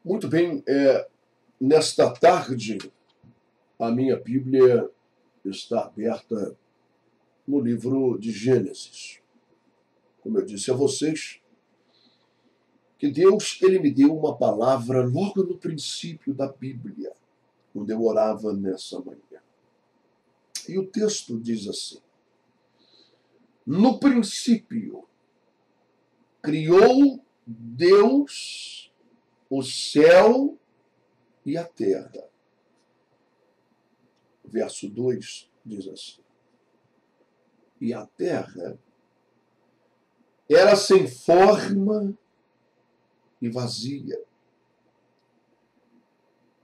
Muito bem, nesta tarde, a minha Bíblia está aberta no livro de Gênesis. Como eu disse a vocês, que Deus ele me deu uma palavra logo no princípio da Bíblia, quando eu orava nessa manhã. E o texto diz assim: no princípio, criou Deus o céu e a terra. Verso 2 diz assim: e a terra era sem forma e vazia,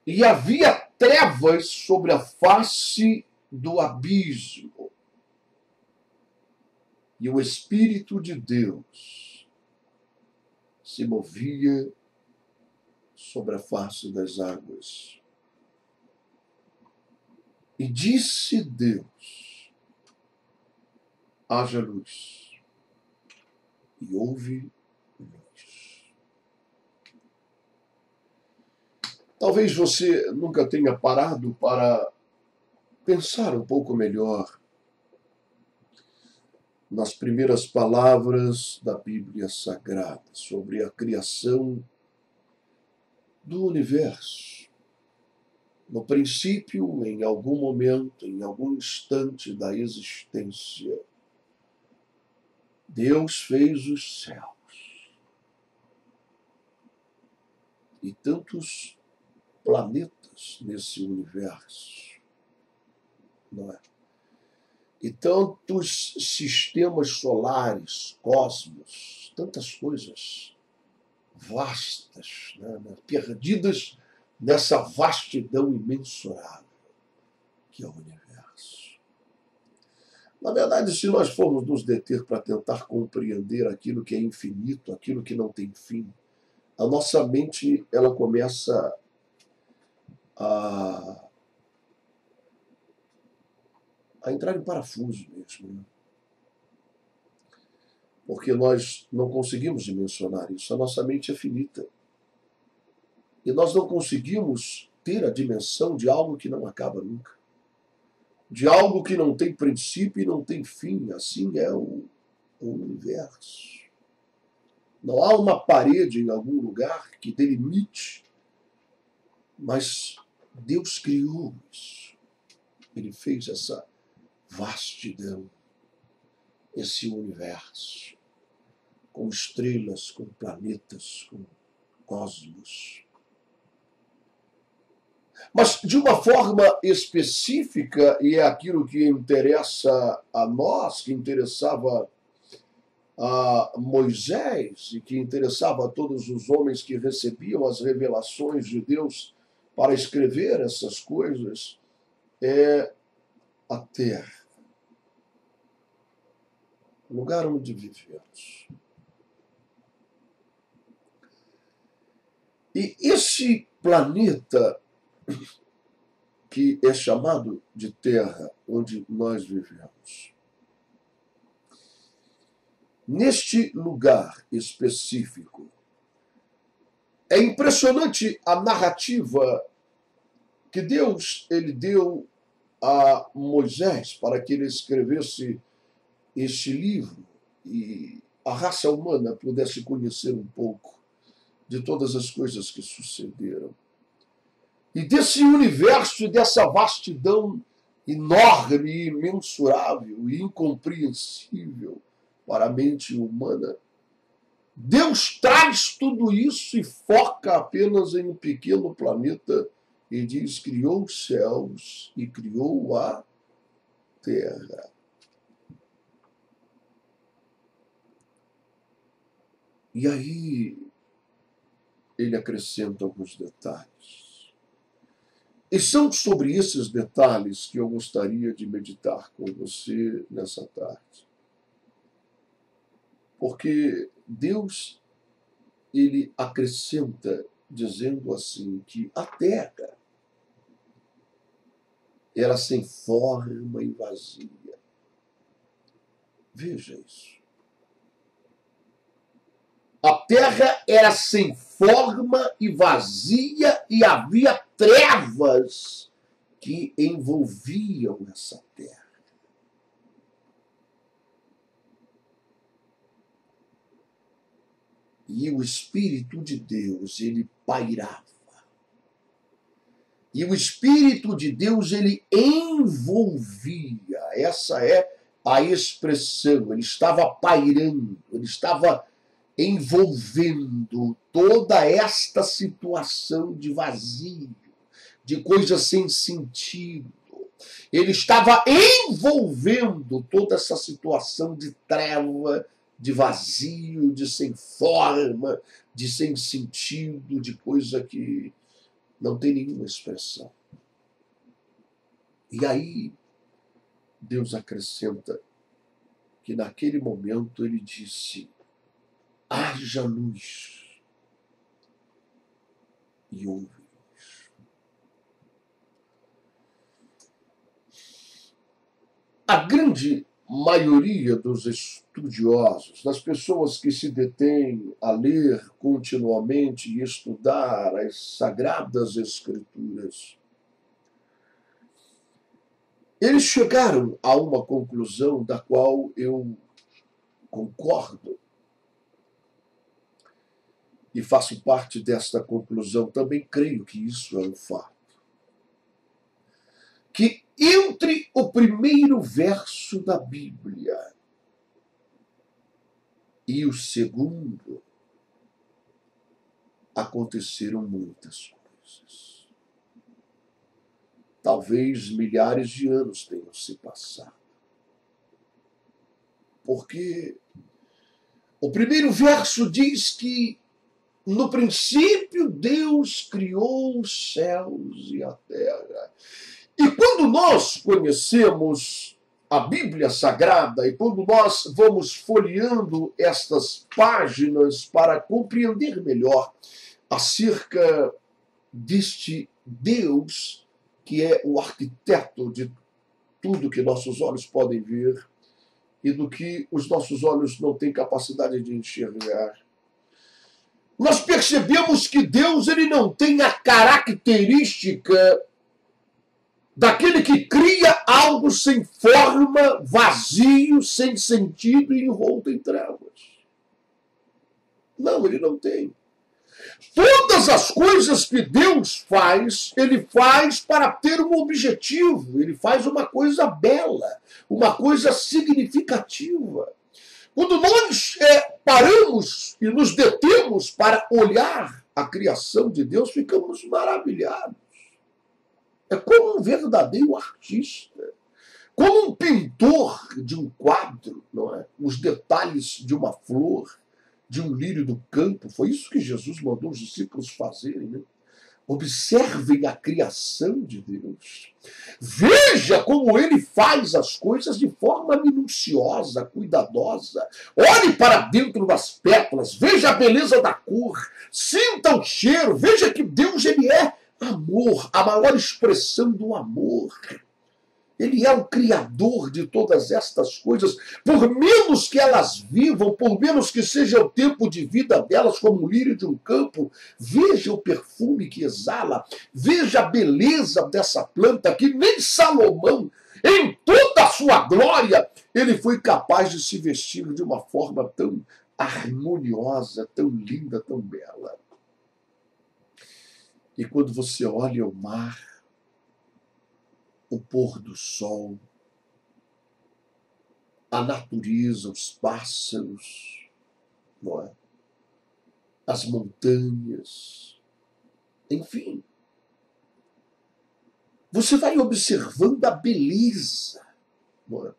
e havia trevas sobre a face do abismo, e o Espírito de Deus se movia sobre a face das águas. E disse Deus: haja luz, e houve luz. Talvez você nunca tenha parado para pensar um pouco melhor nas primeiras palavras da Bíblia Sagrada sobre a criação do universo. No princípio, em algum momento, em algum instante da existência, Deus fez os céus e tantos planetas nesse universo, não é? E tantos sistemas solares, cosmos, tantas coisas vastas, né, perdidas nessa vastidão imensurável que é o universo. Na verdade, se nós formos nos deter para tentar compreender aquilo que é infinito, aquilo que não tem fim, a nossa mente ela começa a entrar em parafuso mesmo, né? Porque nós não conseguimos dimensionar isso. A nossa mente é finita. E nós não conseguimos ter a dimensão de algo que não acaba nunca. De algo que não tem princípio e não tem fim. Assim é o universo. Não há uma parede em algum lugar que delimite, mas Deus criou isso. Ele fez essa vastidão, esse universo, com estrelas, com planetas, com cosmos. Mas de uma forma específica, e é aquilo que interessa a nós, que interessava a Moisés e que interessava a todos os homens que recebiam as revelações de Deus para escrever essas coisas, é a terra, o lugar onde vivemos. E esse planeta que é chamado de Terra, onde nós vivemos, neste lugar específico, é impressionante a narrativa que Deus ele deu a Moisés para que ele escrevesse este livro e a raça humana pudesse conhecer um pouco de todas as coisas que sucederam. E desse universo e dessa vastidão enorme, e imensurável e incompreensível para a mente humana, Deus traz tudo isso e foca apenas em um pequeno planeta e diz: criou os céus e criou a terra. E aí ele acrescenta alguns detalhes. E são sobre esses detalhes que eu gostaria de meditar com você nessa tarde. Porque Deus, ele acrescenta dizendo assim que a terra era sem forma e vazia. Veja isso. A terra era sem forma e vazia, e havia trevas que envolviam essa terra. E o Espírito de Deus, ele pairava. E o Espírito de Deus, ele envolvia. Essa é a expressão. Ele estava pairando, ele estava envolvendo toda esta situação de vazio, de coisa sem sentido. Ele estava envolvendo toda essa situação de treva, de vazio, de sem forma, de sem sentido, de coisa que não tem nenhuma expressão. E aí, Deus acrescenta que naquele momento ele disse: haja luz, e houve luz. A grande maioria dos estudiosos, das pessoas que se detêm a ler continuamente e estudar as Sagradas Escrituras, eles chegaram a uma conclusão da qual eu concordo e faço parte desta conclusão. Também creio que isso é um fato. Que entre o primeiro verso da Bíblia e o segundo, aconteceram muitas coisas. Talvez milhares de anos tenham se passado. Porque o primeiro verso diz que no princípio Deus criou os céus e a terra. E quando nós conhecemos a Bíblia Sagrada, e quando nós vamos folheando estas páginas para compreender melhor acerca deste Deus, que é o arquiteto de tudo que nossos olhos podem ver e do que os nossos olhos não têm capacidade de enxergar, nós percebemos que Deus, ele não tem a característica daquele que cria algo sem forma, vazio, sem sentido e envolto em trevas. Não, ele não tem. Todas as coisas que Deus faz, ele faz para ter um objetivo, ele faz uma coisa bela, uma coisa significativa. Quando nós paramos e nos detemos para olhar a criação de Deus, ficamos maravilhados. É como um verdadeiro artista, como um pintor de um quadro, não é? Os detalhes de uma flor, de um lírio do campo. Foi isso que Jesus mandou os discípulos fazerem, né? Observem a criação de Deus. Veja como ele faz as coisas de forma minuciosa, cuidadosa. Olhe para dentro das pétalas, veja a beleza da cor, sinta o cheiro, veja que Deus, ele é amor, a maior expressão do amor. Ele é o criador de todas estas coisas. Por menos que elas vivam, por menos que seja o tempo de vida delas como o lírio de um campo, veja o perfume que exala, veja a beleza dessa planta que nem Salomão, em toda a sua glória, ele foi capaz de se vestir de uma forma tão harmoniosa, tão linda, tão bela. E quando você olha o mar, o pôr do sol, a natureza, os pássaros, não é? As montanhas, enfim. Você vai observando a beleza, não é?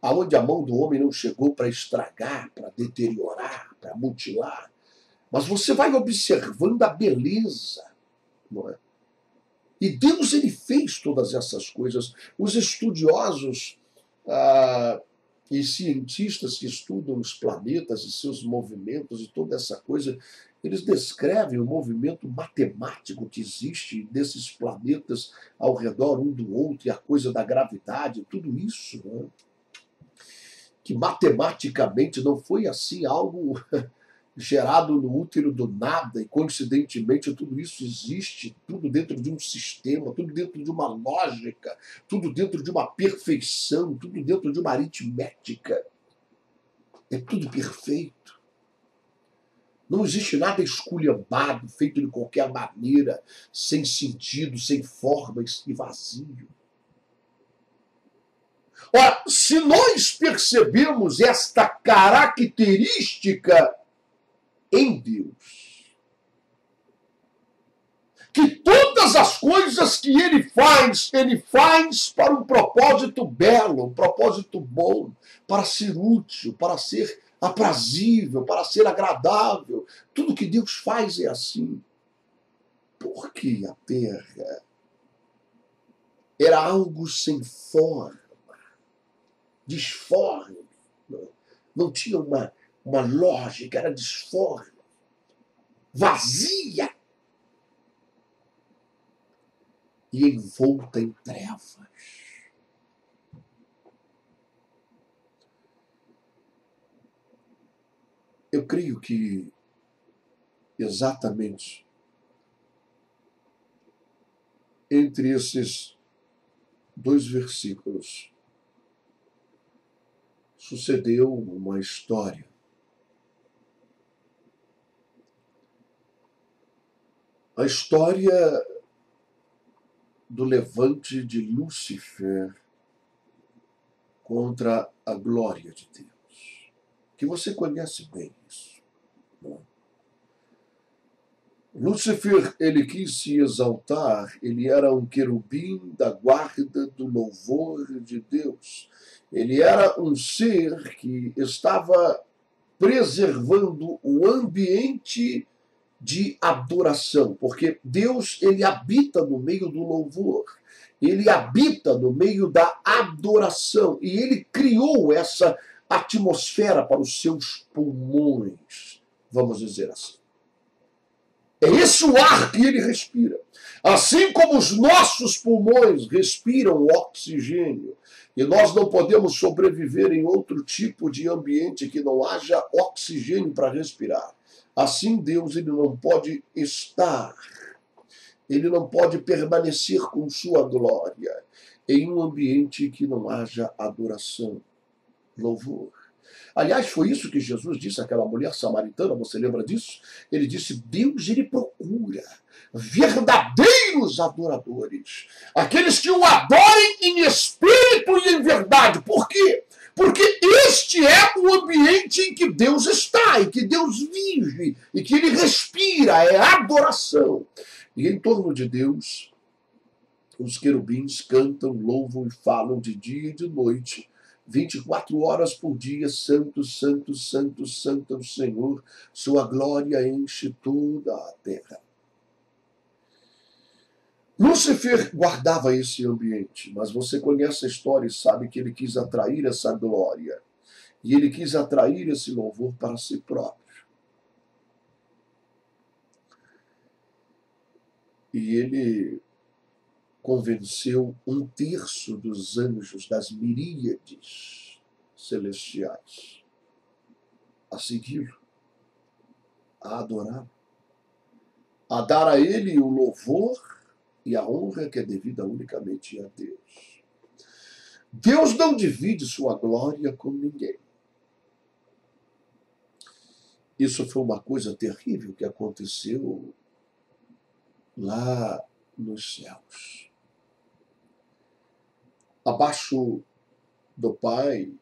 Aonde a mão do homem não chegou para estragar, para deteriorar, para mutilar. Mas você vai observando a beleza, não é? E Deus, ele fez todas essas coisas. Os estudiosos e cientistas que estudam os planetas e seus movimentos e toda essa coisa, eles descrevem o movimento matemático que existe desses planetas ao redor um do outro, e a coisa da gravidade, tudo isso, né? Que matematicamente não foi assim algo gerado no útero do nada, e coincidentemente tudo isso existe, tudo dentro de um sistema, tudo dentro de uma lógica, tudo dentro de uma perfeição, tudo dentro de uma aritmética. É tudo perfeito. Não existe nada esculhambado, feito de qualquer maneira, sem sentido, sem forma e vazio. Ora, se nós percebemos esta característica em Deus, que todas as coisas que ele faz para um propósito belo, um propósito bom, para ser útil, para ser aprazível, para ser agradável. Tudo que Deus faz é assim. Porque a terra era algo sem forma, disforme, não tinha uma lógica, era disforme, vazia e envolta em trevas. Eu creio que exatamente entre esses dois versículos sucedeu uma história. A história do levante de Lúcifer contra a glória de Deus. Que você conhece bem isso. Não? Lúcifer, ele quis se exaltar, ele era um querubim da guarda do louvor de Deus. Ele era um ser que estava preservando o ambiente de adoração, porque Deus, ele habita no meio do louvor, ele habita no meio da adoração, e ele criou essa atmosfera para os seus pulmões, vamos dizer assim. É esse o ar que ele respira. Assim como os nossos pulmões respiram oxigênio, e nós não podemos sobreviver em outro tipo de ambiente que não haja oxigênio para respirar. Assim, Deus, ele não pode estar, ele não pode permanecer com sua glória em um ambiente que não haja adoração, louvor. Aliás, foi isso que Jesus disse àquela mulher samaritana, você lembra disso? Ele disse, Deus, ele procura verdadeiros adoradores, aqueles que o adorem em espírito e em verdade. Por quê? Porque este é o ambiente em que Deus está, em que Deus vive, e que ele respira, é adoração. E em torno de Deus, os querubins cantam, louvam e falam de dia e de noite, 24 horas por dia, santo, santo, santo, santo é o Senhor, sua glória enche toda a terra. Lúcifer guardava esse ambiente, mas você conhece a história e sabe que ele quis atrair essa glória, e ele quis atrair esse louvor para si próprio. E ele convenceu 1/3 dos anjos, das miríades celestiais, a segui-lo, a adorá-lo, a dar a ele o louvor e a honra que é devida unicamente a Deus. Deus não divide sua glória com ninguém. Isso foi uma coisa terrível que aconteceu lá nos céus. Abaixo do Pai,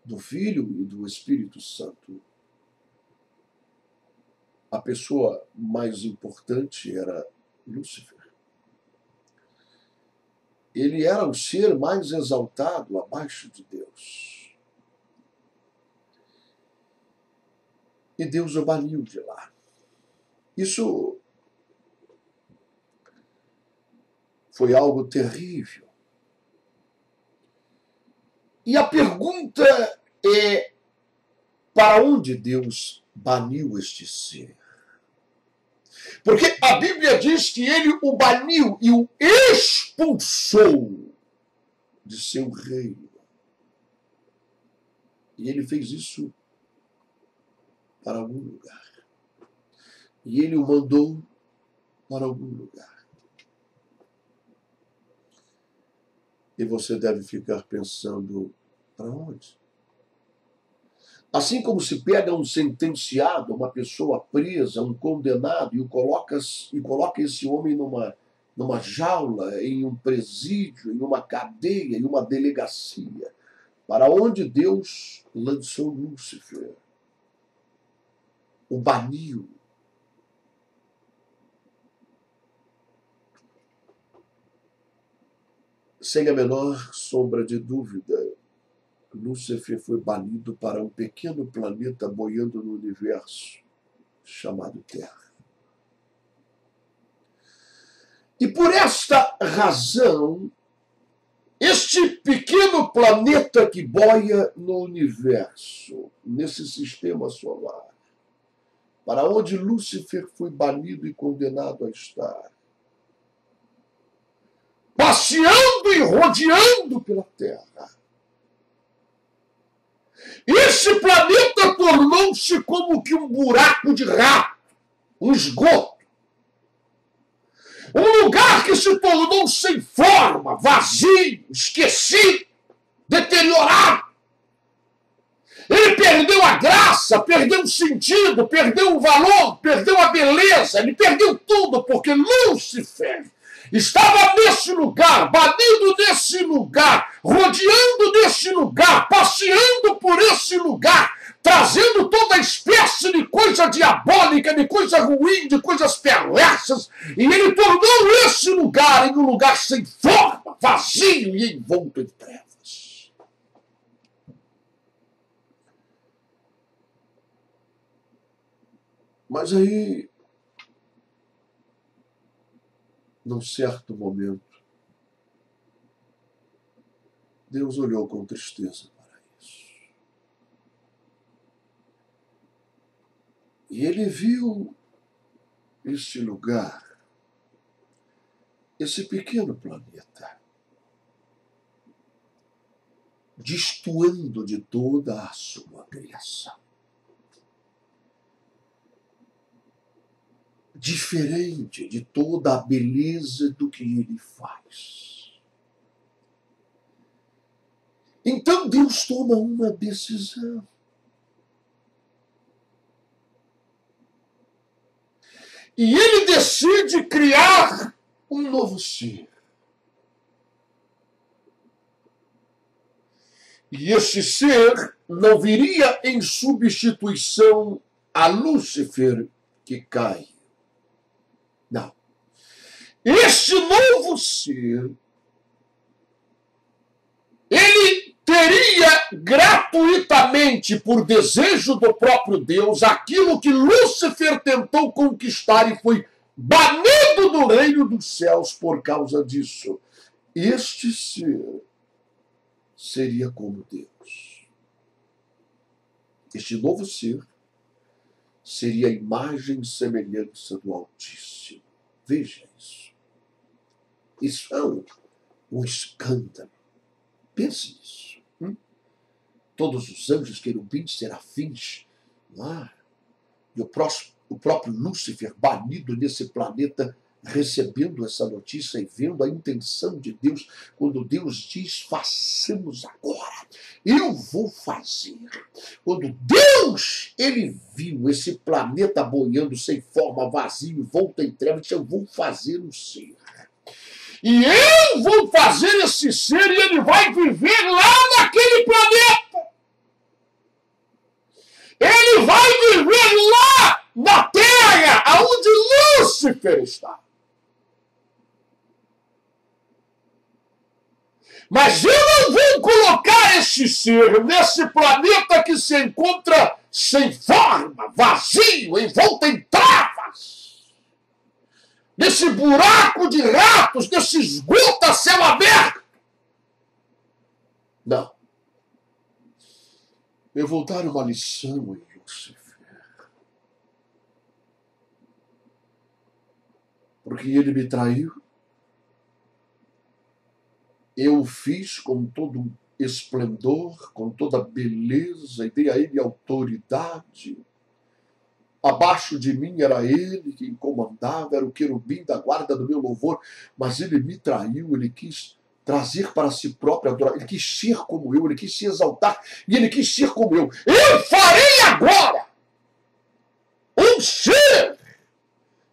do Filho e do Espírito Santo, a pessoa mais importante era Lúcifer. Ele era o ser mais exaltado abaixo de Deus. E Deus o baniu de lá. Isso foi algo terrível. E a pergunta é, para onde Deus baniu este ser? Porque a Bíblia diz que ele o baniu e o expulsou de seu reino. E ele fez isso para algum lugar. E ele o mandou para algum lugar. E você deve ficar pensando, para onde? Assim como se pega um sentenciado, uma pessoa presa, um condenado, e coloca esse homem numa jaula, em um presídio, em uma cadeia, em uma delegacia, para onde Deus lançou Lúcifer, o baniu. Sem a menor sombra de dúvida, Lúcifer foi banido para um pequeno planeta boiando no universo, chamado Terra. E por esta razão, este pequeno planeta que boia no universo, nesse sistema solar, para onde Lúcifer foi banido e condenado a estar, passeando e rodeando pela Terra, esse planeta tornou-se como que um buraco de rato, um esgoto. Um lugar que se tornou sem forma, vazio, esquecido, deteriorado. Ele perdeu a graça, perdeu o sentido, perdeu o valor, perdeu a beleza, ele perdeu tudo, porque Lúcifer estava nesse lugar, banido nesse lugar, rodeando nesse lugar, passeando por esse lugar, trazendo toda espécie de coisa diabólica, de coisa ruim, de coisas perversas, e ele tornou esse lugar em um lugar sem forma, vazio e envolto em trevas. Mas aí, num certo momento, Deus olhou com tristeza para isso. E ele viu este lugar, esse pequeno planeta, destoando de toda a sua criação. Diferente de toda a beleza do que ele faz. Então Deus toma uma decisão. E ele decide criar um novo ser. E esse ser não viria em substituição a Lúcifer que cai. Não. Este novo ser, ele teria gratuitamente, por desejo do próprio Deus, aquilo que Lúcifer tentou conquistar e foi banido do reino dos céus por causa disso. Este ser seria como Deus. Este novo ser seria a imagem e semelhança do Altíssimo. Veja isso. Isso é um escândalo. Pense nisso. Todos os anjos, querubins, serafins, e o próprio Lúcifer banido nesse planeta, recebendo essa notícia e vendo a intenção de Deus, quando Deus diz, façamos agora, eu vou fazer. Quando Deus, ele viu esse planeta boiando sem forma, vazio, volta em trevas, eu vou fazer um ser. E eu vou fazer esse ser e ele vai viver lá naquele planeta. Ele vai viver lá na Terra, aonde Lúcifer está. Mas eu não vou colocar esse ser nesse planeta que se encontra sem forma, vazio, envolto em trevas. Nesse buraco de ratos, nesse esgoto a céu aberto. Não. Eu vou dar uma lição em Lúcifer. Porque ele me traiu. Eu o fiz com todo esplendor, com toda beleza, e dei a ele autoridade. Abaixo de mim era ele quem comandava, era o querubim da guarda do meu louvor, mas ele me traiu, ele quis trazer para si próprio adoração, ele quis ser como eu, ele quis se exaltar, e ele quis ser como eu. Eu farei agora um ser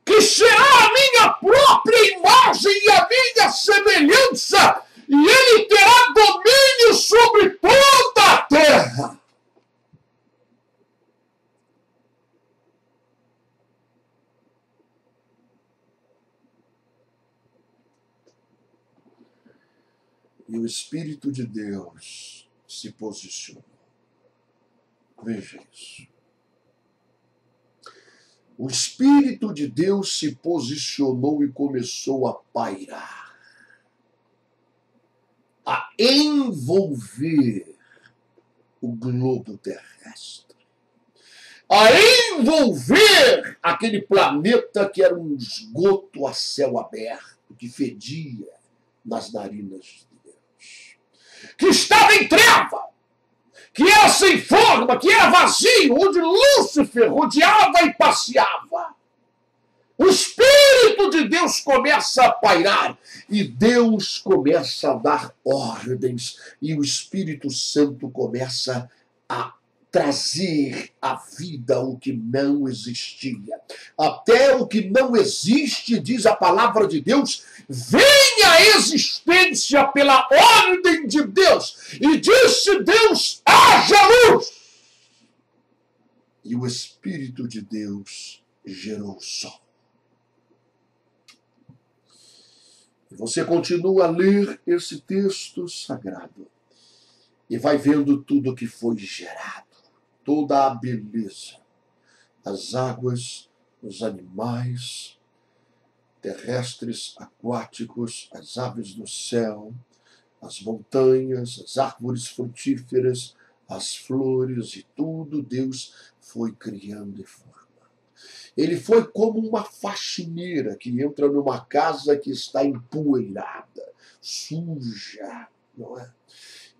que será a minha própria imagem e a minha semelhança, e ele terá domínio sobre toda a terra. E o Espírito de Deus se posicionou. Veja isso. O Espírito de Deus se posicionou e começou a pairar, a envolver o globo terrestre, a envolver aquele planeta que era um esgoto a céu aberto, que fedia nas narinas de Deus, que estava em treva, que era sem forma, que era vazio, onde Lúcifer rodeava e passeava. O Espírito de Deus começa a pairar e Deus começa a dar ordens e o Espírito Santo começa a trazer à vida o que não existia. Até o que não existe, diz a palavra de Deus, vem à existência pela ordem de Deus. E disse Deus, haja luz! E o Espírito de Deus gerou o sol. E você continua a ler esse texto sagrado e vai vendo tudo o que foi gerado. Toda a beleza, as águas, os animais terrestres, aquáticos, as aves do céu, as montanhas, as árvores frutíferas, as flores e tudo Deus foi criando e formando. Ele foi como uma faxineira que entra numa casa que está empoeirada, suja, não é?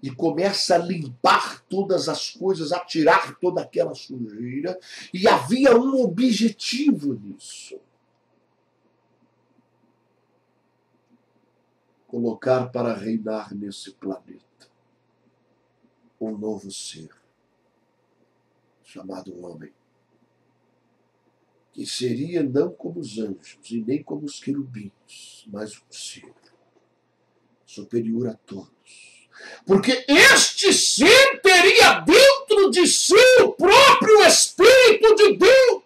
E começa a limpar todas as coisas, a tirar toda aquela sujeira. E havia um objetivo nisso. Colocar para reinar nesse planeta um novo ser, chamado homem, que seria não como os anjos e nem como os querubins, mas um ser superior a todos. Porque este ser teria dentro de si o próprio Espírito de Deus.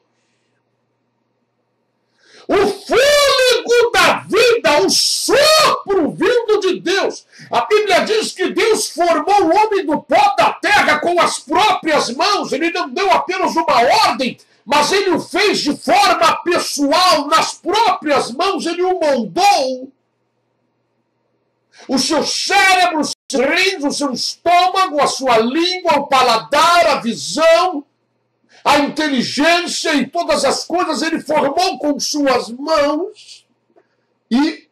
O fôlego da vida, o sopro vindo de Deus. A Bíblia diz que Deus formou o homem do pó da terra com as próprias mãos. Ele não deu apenas uma ordem, mas ele o fez de forma pessoal, nas próprias mãos, ele o moldou. O seu cérebro, os seus rins, o seu estômago, a sua língua, o paladar, a visão, a inteligência e todas as coisas ele formou com suas mãos e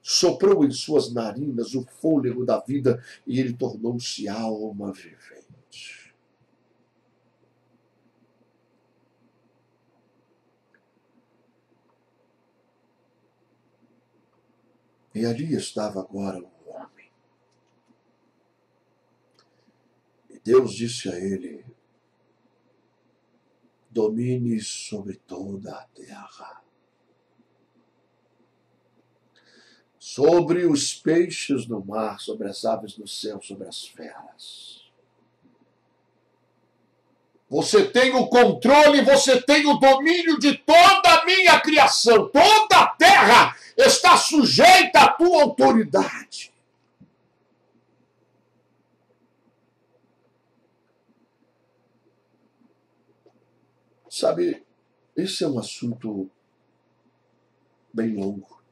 soprou em suas narinas o fôlego da vida e ele tornou-se alma vivente. E ali estava agora o homem. E Deus disse a ele, domine sobre toda a terra, sobre os peixes no mar, sobre as aves do céu, sobre as feras. Você tem o controle, você tem o domínio de toda a minha criação. Toda a terra está sujeita à tua autoridade. Sabe, esse é um assunto bem longo.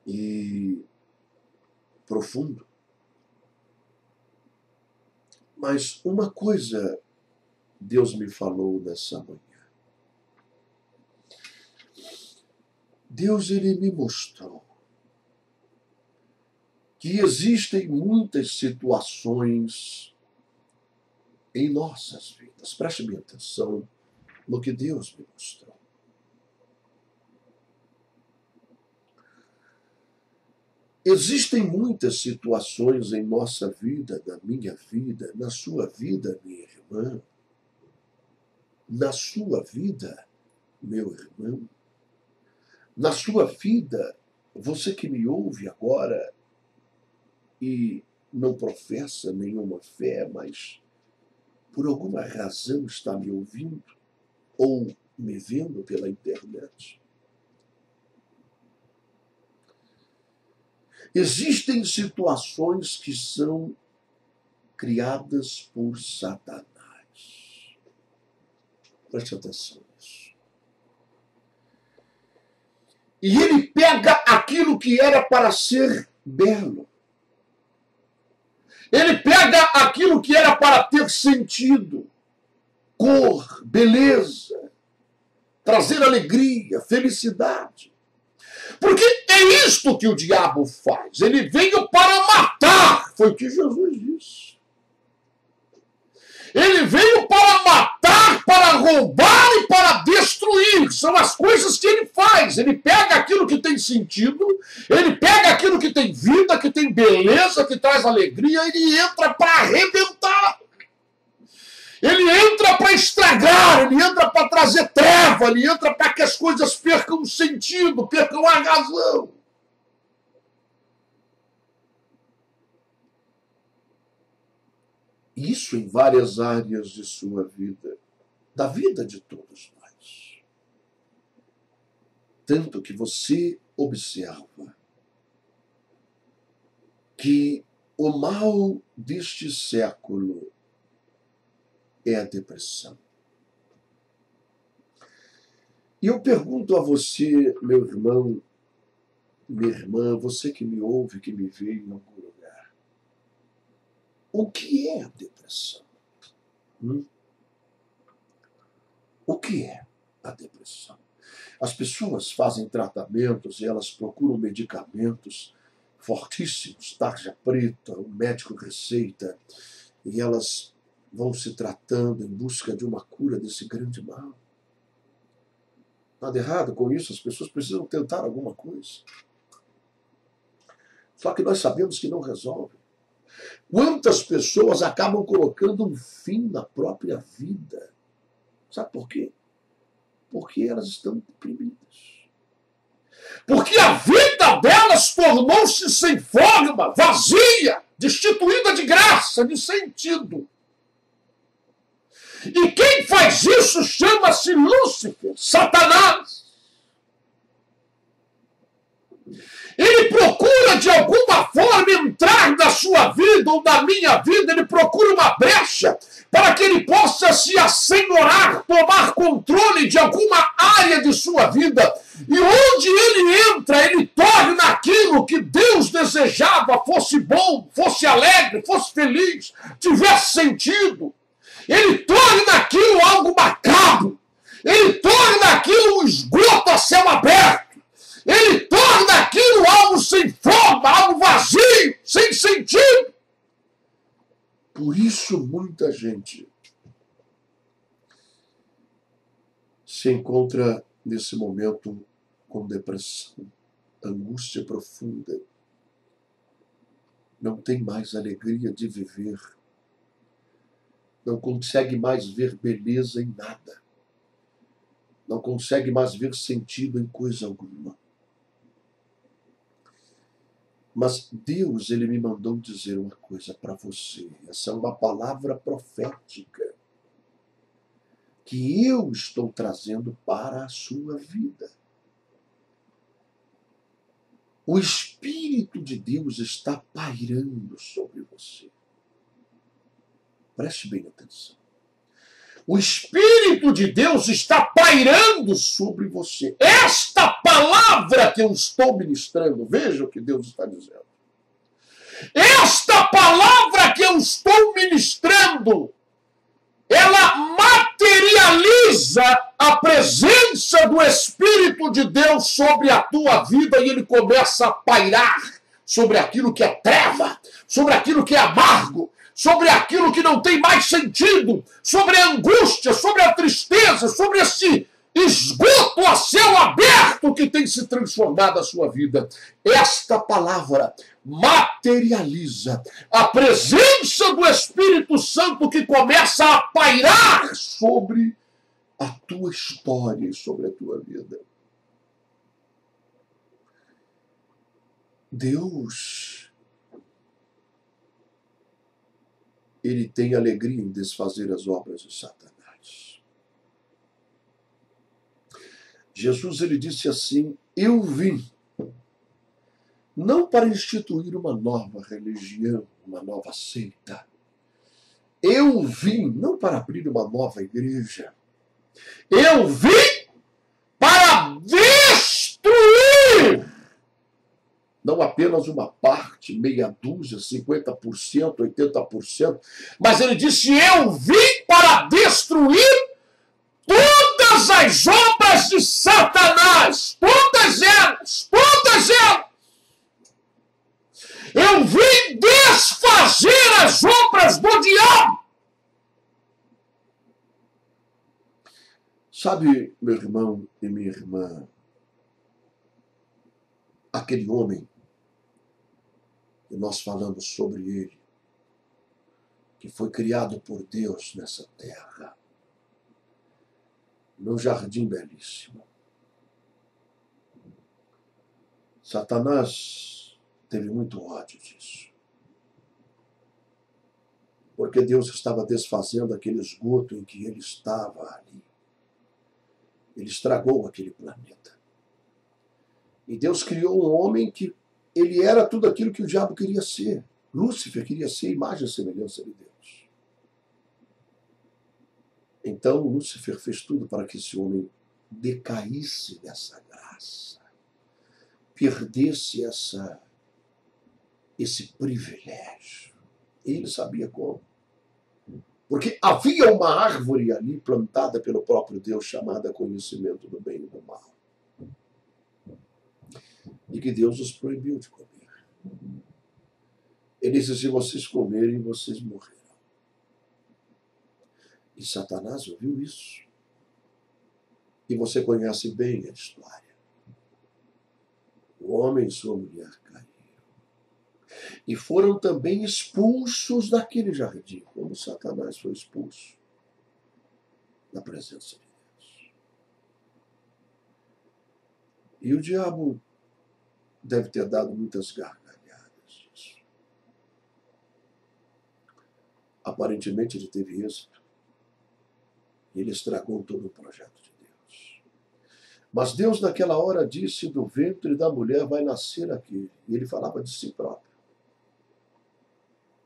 E profundo. Mas uma coisa Deus me falou nessa manhã. Deus, ele me mostrou que existem muitas situações em nossas vidas. Preste bem atenção no que Deus me mostrou. Existem muitas situações em nossa vida, na minha vida, na sua vida, minha irmã, na sua vida, meu irmão, na sua vida, você que me ouve agora e não professa nenhuma fé, mas por alguma razão está me ouvindo ou me vendo pela internet. Existem situações que são criadas por Satanás. Preste atenção nisso. E ele pega aquilo que era para ser belo. Ele pega aquilo que era para ter sentido, cor, beleza, trazer alegria, felicidade. Porque é isto que o diabo faz. Ele veio para matar. Foi o que Jesus disse. Ele veio para matar, para roubar e para destruir. São as coisas que ele faz. Ele pega aquilo que tem sentido, ele pega aquilo que tem vida, que tem beleza, que traz alegria, ele entra para arrebentar. Ele entra para estragar, ele entra para trazer treva, ele entra para que as coisas percam o sentido, percam a razão. Isso em várias áreas de sua vida, da vida de todos nós. Tanto que você observa que o mal deste século é a depressão. E eu pergunto a você, meu irmão, minha irmã, você que me ouve, que me vê em algum lugar, o que é a depressão? O que é a depressão? As pessoas fazem tratamentos e elas procuram medicamentos fortíssimos, tarja preta, o médico receita, e elas vão se tratando em busca de uma cura desse grande mal. Nada errado com isso, as pessoas precisam tentar alguma coisa. Só que nós sabemos que não resolve. Quantas pessoas acabam colocando um fim na própria vida? Sabe por quê? Porque elas estão deprimidas. Porque a vida delas tornou-se sem forma, vazia, destituída de graça, de sentido. E quem faz isso chama-se Lúcifer, Satanás. Ele procura de alguma forma entrar na sua vida ou na minha vida, ele procura uma brecha para que ele possa se assenhorar, tomar controle de alguma área de sua vida. E onde ele entra, ele torna aquilo que Deus desejava fosse bom, fosse alegre, fosse feliz, tivesse sentido. Ele torna aquilo algo macabro. Ele torna aquilo um esgoto a céu aberto. Ele torna aquilo algo sem forma, algo vazio, sem sentido. Por isso muita gente se encontra nesse momento com depressão, angústia profunda. Não tem mais alegria de viver. Não consegue mais ver beleza em nada. Não consegue mais ver sentido em coisa alguma. Mas Deus, ele me mandou dizer uma coisa para você. Essa é uma palavra profética que eu estou trazendo para a sua vida. O Espírito de Deus está pairando sobre você. Preste bem atenção. O Espírito de Deus está pairando sobre você. Esta palavra que eu estou ministrando, veja o que Deus está dizendo. Esta palavra que eu estou ministrando, ela materializa a presença do Espírito de Deus sobre a tua vida e ele começa a pairar sobre aquilo que é treva, sobre aquilo que é amargo, sobre aquilo que não tem mais sentido, sobre a angústia, sobre a tristeza, sobre esse esgoto a céu aberto que tem se transformado a sua vida. Esta palavra materializa a presença do Espírito Santo que começa a pairar sobre a tua história e sobre a tua vida. Deus, ele tem alegria em desfazer as obras de Satanás. Jesus, ele disse assim: eu vim não para instituir uma nova religião, uma nova seita. Eu vim não para abrir uma nova igreja. Eu vim para destruir não apenas uma parte, meia dúzia, 50%, 80%, mas ele disse: eu vim para destruir todas as obras de Satanás, todas elas, todas elas. Eu vim desfazer as obras do diabo. Sabe, meu irmão e minha irmã, aquele homem, e nós falamos sobre ele, que foi criado por Deus nessa terra, num jardim belíssimo. Satanás teve muito ódio disso, porque Deus estava desfazendo aquele esgoto em que ele estava ali. Ele estragou aquele planeta. E Deus criou um homem que ele era tudo aquilo que o diabo queria ser. Lúcifer queria ser a imagem e semelhança de Deus. Então Lúcifer fez tudo para que esse homem decaísse dessa graça, perdesse esse privilégio. Ele sabia como. Porque havia uma árvore ali plantada pelo próprio Deus chamada conhecimento do bem e do mal. E que Deus os proibiu de comer. Ele disse: se vocês comerem, vocês morrerão. E Satanás ouviu isso. E você conhece bem a história. O homem e sua mulher caíram. E foram também expulsos daquele jardim, como Satanás foi expulso da presença de Deus. E o diabo deve ter dado muitas gargalhadas disso. Aparentemente ele teve êxito. Ele estragou todo o projeto de Deus. Mas Deus naquela hora disse: do ventre da mulher vai nascer aquele. E ele falava de si próprio.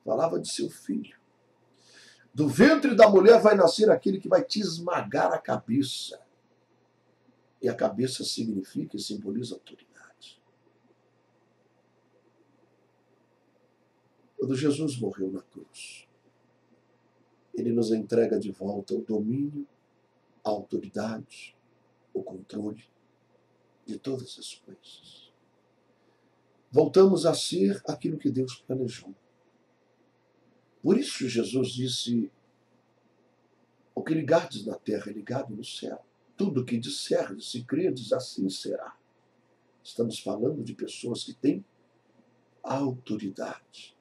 Falava de seu filho. Do ventre da mulher vai nascer aquele que vai te esmagar a cabeça. E a cabeça significa e simboliza autoridade. Quando Jesus morreu na cruz, ele nos entrega de volta o domínio, a autoridade, o controle de todas as coisas. Voltamos a ser aquilo que Deus planejou. Por isso Jesus disse: o que ligardes na terra é ligado no céu. Tudo o que disserdes e credes, assim será. Estamos falando de pessoas que têm autoridade,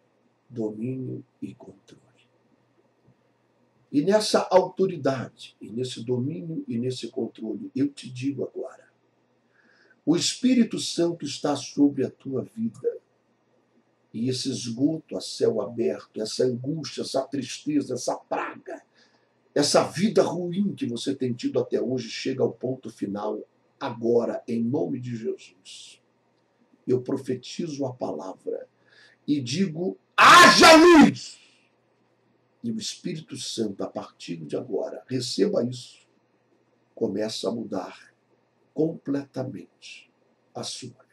domínio e controle. E nessa autoridade, e nesse domínio e nesse controle, eu te digo agora, o Espírito Santo está sobre a tua vida. E esse esgoto a céu aberto, essa angústia, essa tristeza, essa praga, essa vida ruim que você tem tido até hoje chega ao ponto final agora, em nome de Jesus. Eu profetizo a palavra e digo: haja luz! E o Espírito Santo, a partir de agora, receba isso, começa a mudar completamente a sua